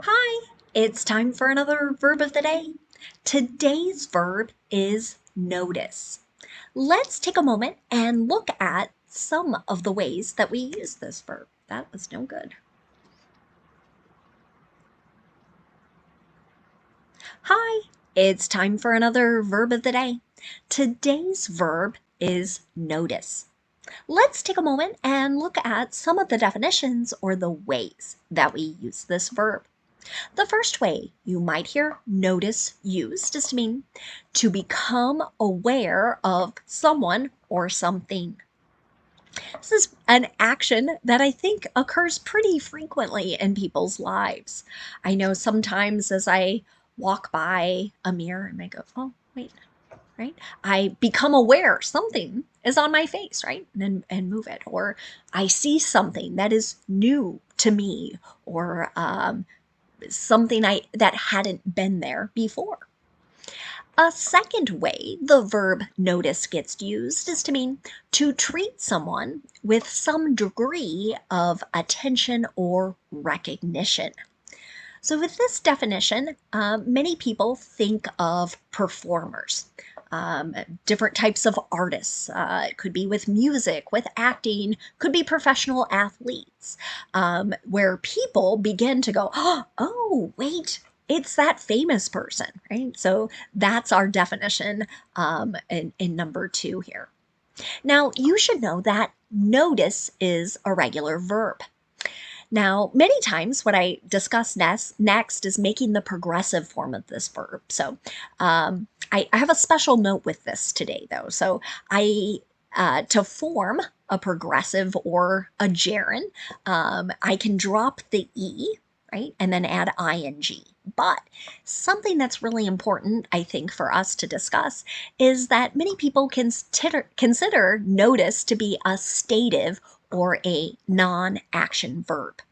Hi, it's time for another verb of the day. Today's verb is notice. Let's take a moment and look at some of the ways that we use this verb. That was no good. Hi, it's time for another verb of the day. Today's verb is notice. Let's take a moment and look at some of the definitions or the ways that we use this verb. The first way you might hear notice used is to mean to become aware of someone or something. This is an action that I think occurs pretty frequently in people's lives. I know sometimes as I walk by a mirror and I go, oh, wait, right? I become aware something is on my face, right? And move it. Or I see something that is new to me or something that hadn't been there before. A second way the verb notice gets used is to mean to treat someone with some degree of attention or recognition. So, with this definition, many people think of performers, um, different types of artists. It could be with music, with acting, could be professional athletes, where people begin to go, oh, wait, it's that famous person, right? So, that's our definition in number two here. Now, you should know that notice is a regular verb. Now, many times what I discuss next is making the progressive form of this verb. So I have a special note with this today, though. So to form a progressive or a gerund, I can drop the E, right, and then add ing. But something that's really important, I think, for us to discuss is that many people consider notice to be a stative or a non-action verb.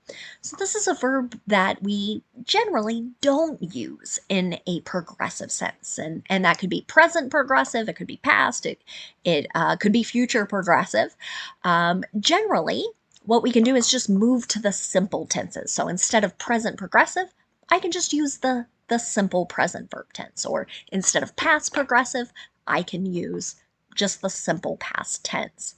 So this is a verb that we generally don't use in a progressive sense. And that could be present progressive, it could be past, it could be future progressive. Generally, what we can do is just move to the simple tenses. So instead of present progressive, I can just use the simple present verb tense. Or instead of past progressive, I can use just the simple past tense.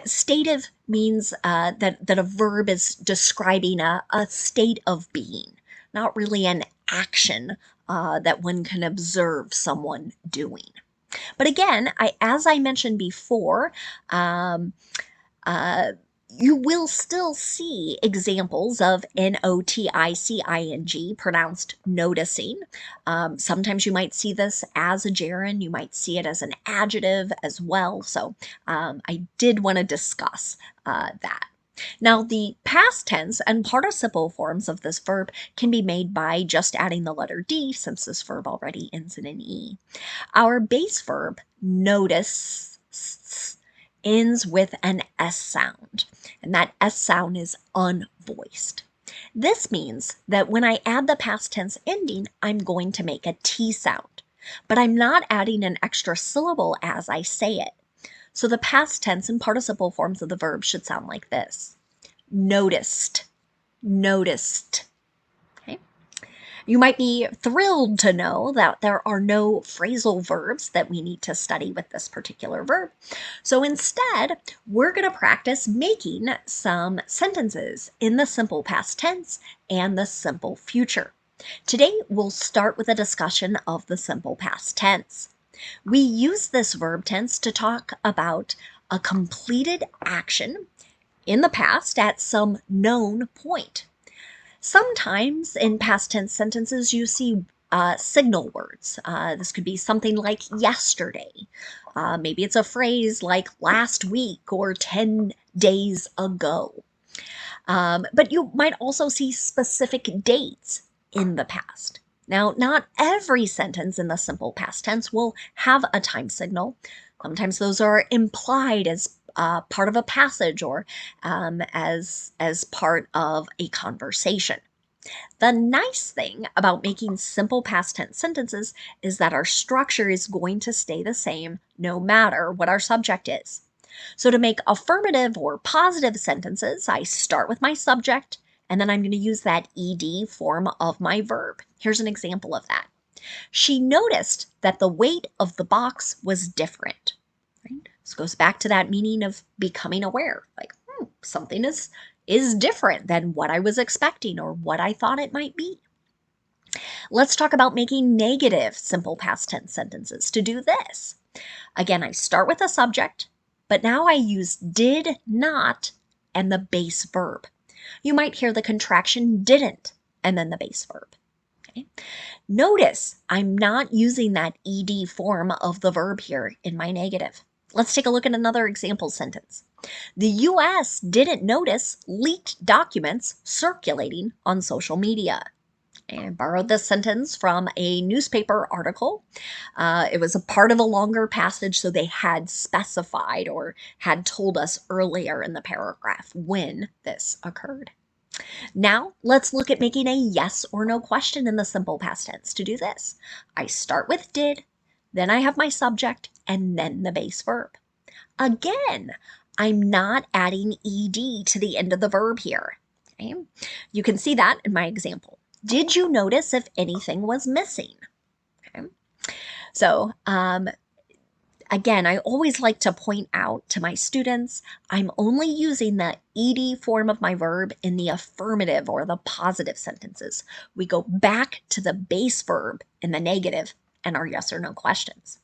Stative means that a verb is describing a state of being, not really an action that one can observe someone doing. But again, as I mentioned before, um, uh, you will still see examples of noticing pronounced noticing. Sometimes you might see this as a gerund, you might see it as an adjective as well. So I did want to discuss that. Now, the past tense and participle forms of this verb can be made by just adding the letter D, since this verb already ends in an E. Our base verb, notice, ends with an S sound, and that S sound is unvoiced. This means that when I add the past tense ending, I'm going to make a T sound, but I'm not adding an extra syllable as I say it. So the past tense and participle forms of the verb should sound like this: noticed, noticed. Okay. You might be thrilled to know that there are no phrasal verbs that we need to study with this particular verb. So instead, we're going to practice making some sentences in the simple past tense and the simple future. Today, we'll start with a discussion of the simple past tense. We use this verb tense to talk about a completed action in the past at some known point. Sometimes in past tense sentences, you see signal words. This could be something like yesterday. Maybe it's a phrase like last week or 10 days ago. But you might also see specific dates in the past. Now, not every sentence in the simple past tense will have a time signal. Sometimes those are implied as part of a passage or as part of a conversation. The nice thing about making simple past tense sentences is that our structure is going to stay the same no matter what our subject is. So to make affirmative or positive sentences, I start with my subject and then I'm going to use that ed form of my verb. Here's an example of that. She noticed that the weight of the box was different. Right? This goes back to that meaning of becoming aware. Like, something is different than what I was expecting or what I thought it might be. Let's talk about making negative simple past tense sentences. To do this, again, I start with a subject, but now I use did not and the base verb. You might hear the contraction didn't and then the base verb. Okay? Notice I'm not using that ed form of the verb here in my negative. Let's take a look at another example sentence. The US didn't notice leaked documents circulating on social media. And I borrowed this sentence from a newspaper article. It was a part of a longer passage, so they had specified or had told us earlier in the paragraph when this occurred. Now, let's look at making a yes or no question in the simple past tense. To do this, I start with did, then I have my subject, and then the base verb. Again, I'm not adding ed to the end of the verb here. Okay? You can see that in my example. Did you notice if anything was missing? Okay. So, again, I always like to point out to my students, I'm only using the ed form of my verb in the affirmative or the positive sentences. We go back to the base verb in the negative and our yes or no questions.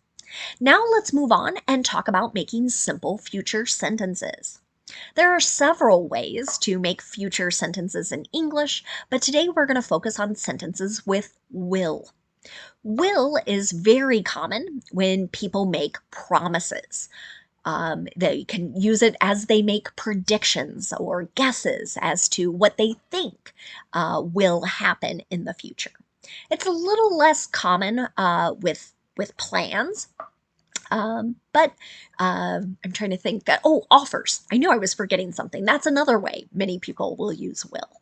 Now let's move on and talk about making simple future sentences. There are several ways to make future sentences in English, but today we're going to focus on sentences with will. Will is very common when people make promises. They can use it as they make predictions or guesses as to what they think will happen in the future. It's a little less common with plans. But I'm trying to think that, offers. I knew I was forgetting something. That's another way many people will use will.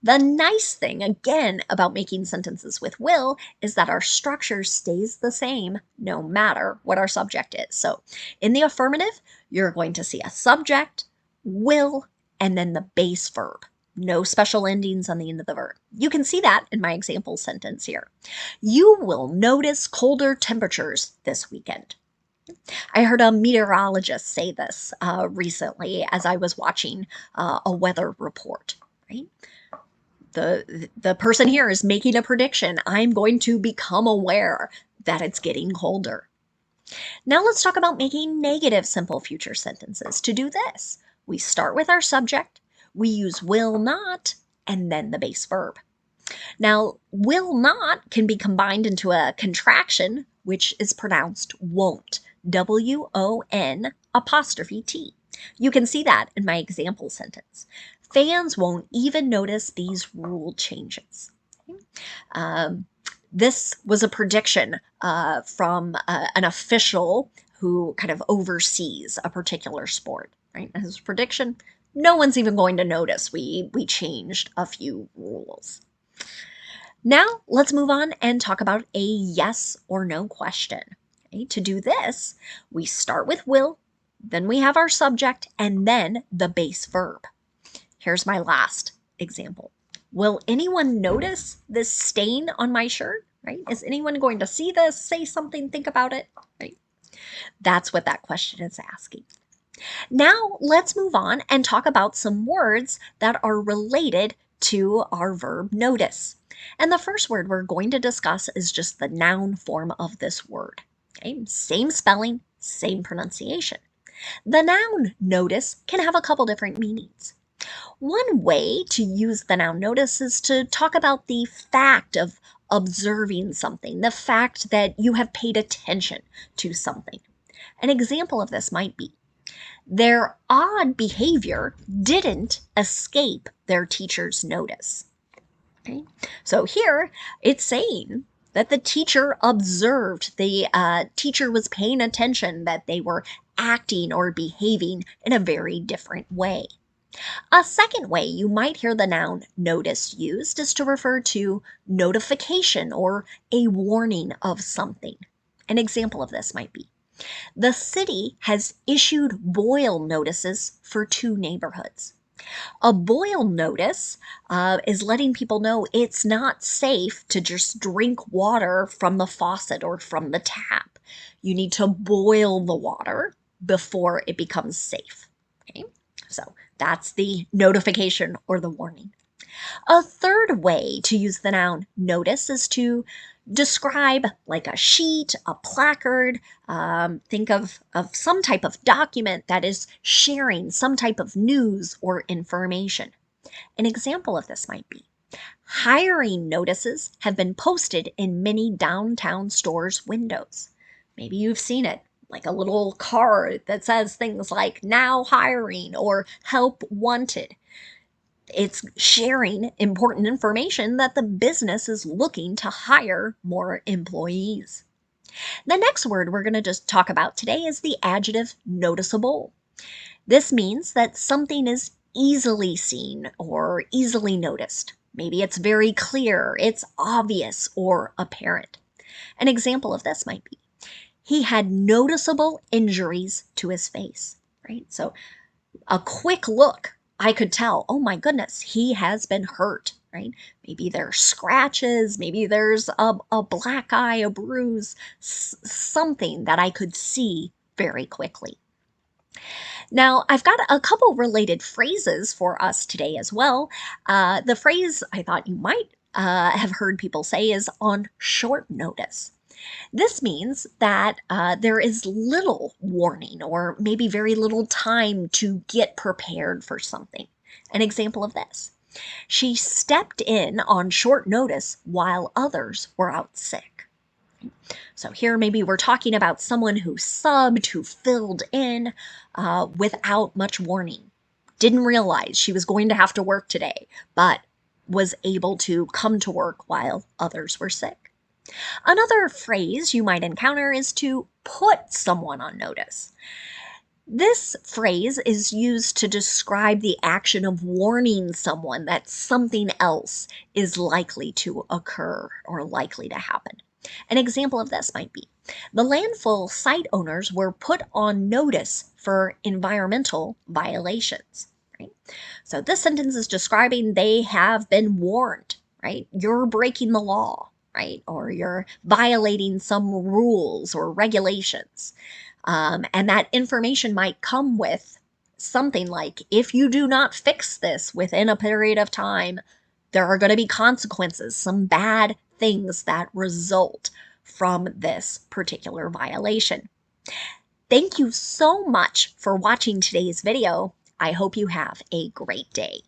The nice thing, again, about making sentences with will is that our structure stays the same no matter what our subject is. So in the affirmative, you're going to see a subject, will, and then the base verb. No special endings on the end of the verb. You can see that in my example sentence here. You will notice colder temperatures this weekend. I heard a meteorologist say this recently as I was watching a weather report, right? The person here is making a prediction. I'm going to become aware that it's getting colder. Now let's talk about making negative simple future sentences. To do this, we start with our subject, we use will not, and then the base verb. Now, will not can be combined into a contraction, which is pronounced won't. W-O-N apostrophe T. You can see that in my example sentence. Fans won't even notice these rule changes. This was a prediction from an official who kind of oversees a particular sport. Right? His prediction, no one's even going to notice we changed a few rules. Now let's move on and talk about a yes or no question. Okay, to do this, we start with will, then we have our subject, and then the base verb. Here's my last example. Will anyone notice this stain on my shirt? Right? Is anyone going to see this, say something, think about it? Right? That's what that question is asking. Now let's move on and talk about some words that are related to our verb notice. And the first word we're going to discuss is just the noun form of this word. Okay? Same spelling, same pronunciation. The noun notice can have a couple different meanings. One way to use the noun notice is to talk about the fact of observing something, the fact that you have paid attention to something. An example of this might be, their odd behavior didn't escape their teacher's notice. Okay? So here it's saying that the teacher observed, the teacher was paying attention, that they were acting or behaving in a very different way. A second way you might hear the noun notice used is to refer to notification or a warning of something. An example of this might be, the city has issued boil notices for 2 neighborhoods. A boil notice is letting people know it's not safe to just drink water from the faucet or from the tap. You need to boil the water before it becomes safe. Okay? So that's the notification or the warning. A third way to use the noun notice is to describe like a sheet, a placard. Think of some type of document that is sharing some type of news or information. An example of this might be hiring notices have been posted in many downtown stores' windows. Maybe you've seen it, like a little card that says things like now hiring or help wanted. It's sharing important information that the business is looking to hire more employees. The next word we're going to just talk about today is the adjective noticeable. This means that something is easily seen or easily noticed. Maybe it's very clear, it's obvious, or apparent. An example of this might be he had noticeable injuries to his face, right? So a quick look, I could tell, oh my goodness, he has been hurt, right? Maybe there's scratches, maybe there's a black eye, a bruise, something that I could see very quickly. Now, I've got a couple related phrases for us today as well. The phrase I thought you might have heard people say is on short notice. This means that there is little warning or maybe very little time to get prepared for something. An example of this: she stepped in on short notice while others were out sick. So here maybe we're talking about someone who subbed, who filled in without much warning. Didn't realize she was going to have to work today, but was able to come to work while others were sick. Another phrase you might encounter is to put someone on notice. This phrase is used to describe the action of warning someone that something else is likely to occur or likely to happen. An example of this might be the landfill site owners were put on notice for environmental violations. Right? So this sentence is describing they have been warned, right? You're breaking the law, right? Or you're violating some rules or regulations. And that information might come with something like, if you do not fix this within a period of time, there are going to be consequences, some bad things that result from this particular violation. Thank you so much for watching today's video. I hope you have a great day.